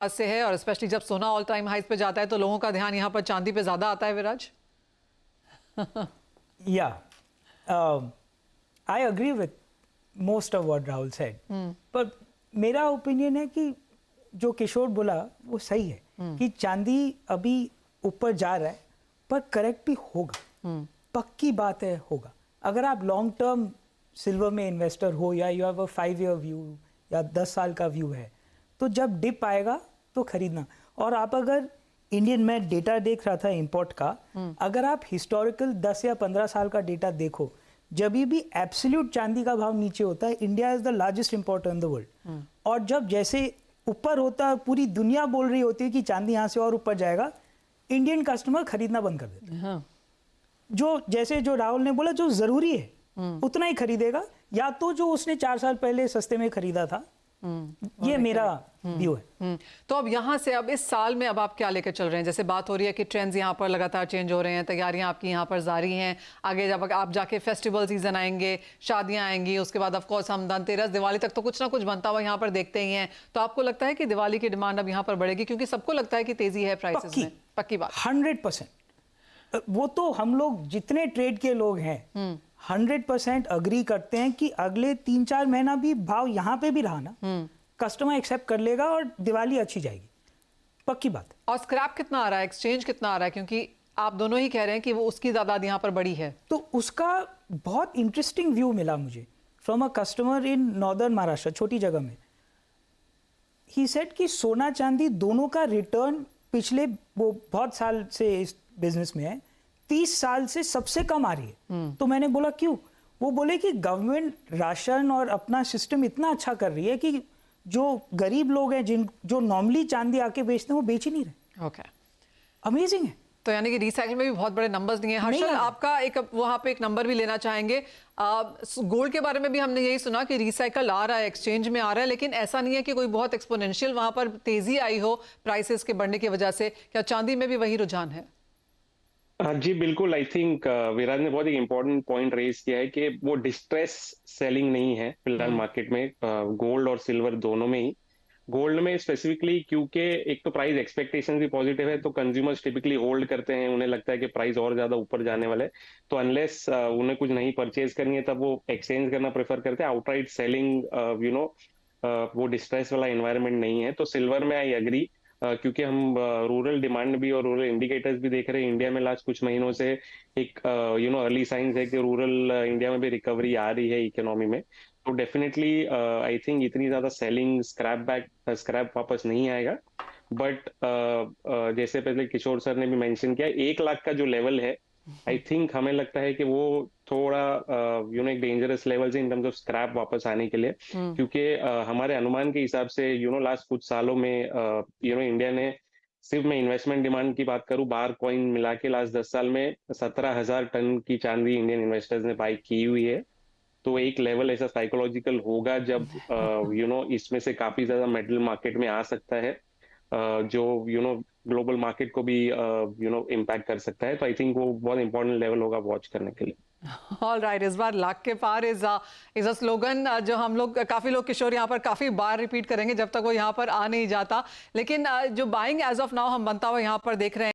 से है और स्पेशली जब सोना ऑल टाइम हाइस पे जाता है तो लोगों का ध्यान यहाँ पर चांदी पे ज्यादा आता है Viraj. I agree with most of what Rahul said, पर मेरा ओपिनियन है कि जो किशोर बोला वो सही है कि चांदी अभी ऊपर जा रहा है पर करेक्ट भी होगा, पक्की बात है होगा। अगर आप लॉन्ग टर्म सिल्वर में इन्वेस्टर हो या you have a 5 year view या 10 साल का व्यू है तो जब डिप आएगा तो खरीदना। और आप अगर इंडियन, मैं डेटा देख रहा था इंपोर्ट का, अगर आप हिस्टोरिकल 10 या 15 साल का डेटा देखो, जब भी एब्सोल्यूट चांदी का भाव नीचे होता है, India is the largest importer in the world. और जब जैसे ऊपर होता है, पूरी दुनिया बोल रही होती है कि चांदी यहाँ से और ऊपर जाएगा, इंडियन कस्टमर खरीदना बंद कर देते हैं। हाँ। जो राहुल ने बोला, जो जरूरी है उतना ही खरीदेगा, या तो जो उसने 4 साल पहले सस्ते में खरीदा था। ये मेरा व्यू है। तो अब यहाँ से अब इस साल में अब आप क्या लेकर चल रहे हैं? जैसे बात हो रही है कि ट्रेंड्स यहाँ पर लगातार चेंज हो रहे हैं, तैयारियां आपकी यहाँ पर जारी हैं, आगे जब आप जाके फेस्टिवल सीजन आएंगे, शादियां आएंगी, उसके बाद ऑफ कोर्स हम धनतेरस, दिवाली तक तो कुछ ना कुछ बनता हुआ यहाँ पर देखते ही हैं। तो आपको लगता है कि दिवाली की डिमांड अब यहाँ पर बढ़ेगी? क्योंकि सबको लगता है कि तेजी है प्राइसेस में। पक्की बात, 100%। वो तो हम लोग जितने ट्रेड के लोग हैं 100% अग्री करते हैं कि अगले 3-4 महीना भी भाव यहाँ पे भी रहा ना, कस्टमर एक्सेप्ट कर लेगा और दिवाली अच्छी जाएगी, पक्की बात। और स्क्रैप कितना आ रहा है, एक्सचेंज कितना आ रहा है? क्योंकि आप दोनों ही कह रहे हैं कि वो उसकी तादाद यहाँ पर बड़ी है। तो उसका बहुत इंटरेस्टिंग व्यू मिला मुझे from a customer in northern Maharashtra, छोटी जगह में। ही सेड कि सोना चांदी दोनों का रिटर्न पिछले वो बहुत साल से इस बिजनेस में है, 30 साल से सबसे कम आ रही है। तो मैंने बोला क्यों? वो बोले कि गवर्नमेंट राशन और अपना सिस्टम इतना अच्छा कर रही है कि जो गरीब लोग हैं, जो नॉर्मली चांदी आके बेचते हैं, वो बेच ही नहीं रहे। ओके, अमेजिंग है। तो यानी कि रिसाइकिल में भी बहुत बड़े नंबर्स दिए हैं। हर्षल, आपका एक वहां पे एक नंबर भी लेना चाहेंगे। गोल्ड के बारे में भी हमने यही सुना कि रिसाइकल आ रहा है, एक्सचेंज में आ रहा है, लेकिन ऐसा नहीं है कि कोई बहुत एक्सपोनेंशियल वहां पर तेजी आई हो प्राइसेस के बढ़ने की वजह से। क्या चांदी में भी वही रुझान है? हाँ जी, बिल्कुल। आई थिंक विराज ने बहुत एक इम्पोर्टेंट पॉइंट रेज किया है कि वो डिस्ट्रेस सेलिंग नहीं है फिलहाल मार्केट में, गोल्ड और सिल्वर दोनों में ही। गोल्ड में स्पेसिफिकली क्योंकि एक तो प्राइस एक्सपेक्टेशन भी पॉजिटिव है, तो कंज्यूमर्स टिपिकली होल्ड करते हैं, उन्हें लगता है कि प्राइस और ज्यादा ऊपर जाने वाला है, तो अनलेस उन्हें कुछ नहीं परचेज करनी है तब वो एक्सचेंज करना प्रेफर करते हैं। आउटराइट सेलिंग वो डिस्ट्रेस वाला एनवायरनमेंट नहीं है। तो सिल्वर में आई एग्री, क्योंकि हम रूरल डिमांड भी और रूरल इंडिकेटर्स भी देख रहे हैं इंडिया में लास्ट कुछ महीनों से। एक अर्ली साइंस है कि रूरल इंडिया में भी रिकवरी आ रही है इकोनॉमी में। तो डेफिनेटली आई थिंक इतनी ज्यादा सेलिंग स्क्रैप वापस नहीं आएगा। बट जैसे पहले किशोर सर ने भी मेंशन किया, 1 लाख का जो लेवल है, आई थिंक हमें लगता है कि वो थोड़ा एक डेंजरस लेवल से इन टर्म्स ऑफ स्क्रैप वापस आने के लिए। क्योंकि हमारे अनुमान के हिसाब से लास्ट कुछ सालों में इंडिया ने, सिर्फ मैं इन्वेस्टमेंट डिमांड की बात करूं, बार कॉइन मिला के लास्ट 10 साल में 17,000 टन की चांदी इंडियन इन्वेस्टर्स ने बाई की हुई है। तो एक लेवल ऐसा साइकोलॉजिकल होगा जब इसमें से काफी ज्यादा मेटल मार्केट में आ सकता है, जो ग्लोबल मार्केट को भी इम्पैक्ट कर सकता है। तो आई थिंक वो बहुत इंपॉर्टेंट लेवल होगा वॉच करने के लिए। ऑल राइट, इस बार लाख के पार इज अ स्लोगन जो हम लोग, काफी लोग किशोर यहाँ पर काफी बार रिपीट करेंगे जब तक वो यहाँ पर आ नहीं जाता। लेकिन जो बाइंग एज ऑफ नाउ हम बनता हुआ यहाँ पर देख रहे हैं।